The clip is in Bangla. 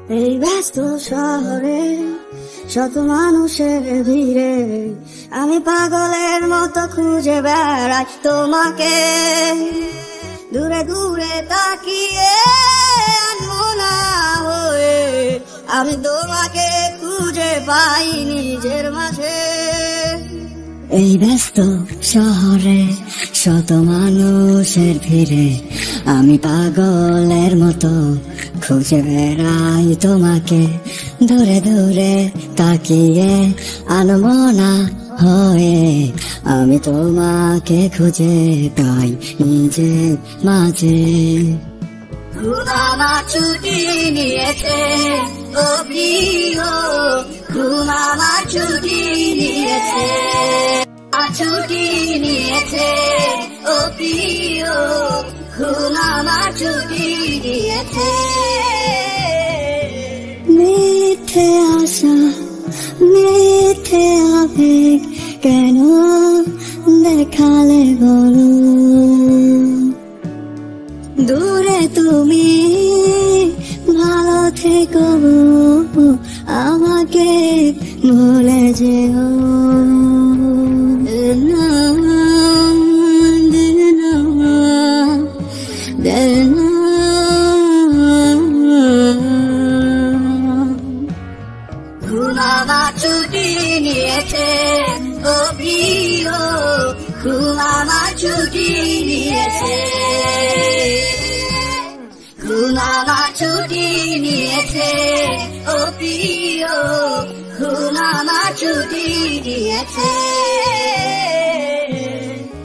এই ব্যস্ত শহরে শত মানুষের ভিড়ে আমি পাগলের মতো খুঁজে বেড়াই তোমাকে, দূরে দূরে তাকিয়ে আনমনা হয়ে আমি তোমাকে খুঁজে পাই নিজের মাঝে। এই ব্যস্ত শহরে শত মানুষের ভিড়ে আমি পাগলের মতো খুঁজে বেড়াই তোমাকে, দূরে দূরে তাকিয়ে আনমনা হয়ে আমি তোমাকে খুঁজে পাই নিজের মাঝে। ঘুম আমার ছুটি নিয়েছে ও প্রিয়, ঘুম আমার ছুটি নিয়েছে, ছুটি নিয়েছে ও প্রিয়, ঘুম আমার ছুটি নিয়েছে। মিথ্যে আশা মিথ্যে আবেগ কেন দেখালে বলো, দূরে তুমি ভালো থেকো আমাকে ভুলে যেও। ঘুম আমার ছুটি নিয়েছে ও প্রিয়, ঘুম আমার ছুটি নিয়েছে, ঘুম আমার ছুটি নিয়েছে ও প্রিয়, ঘুম আমার ছুটি নিয়েছে।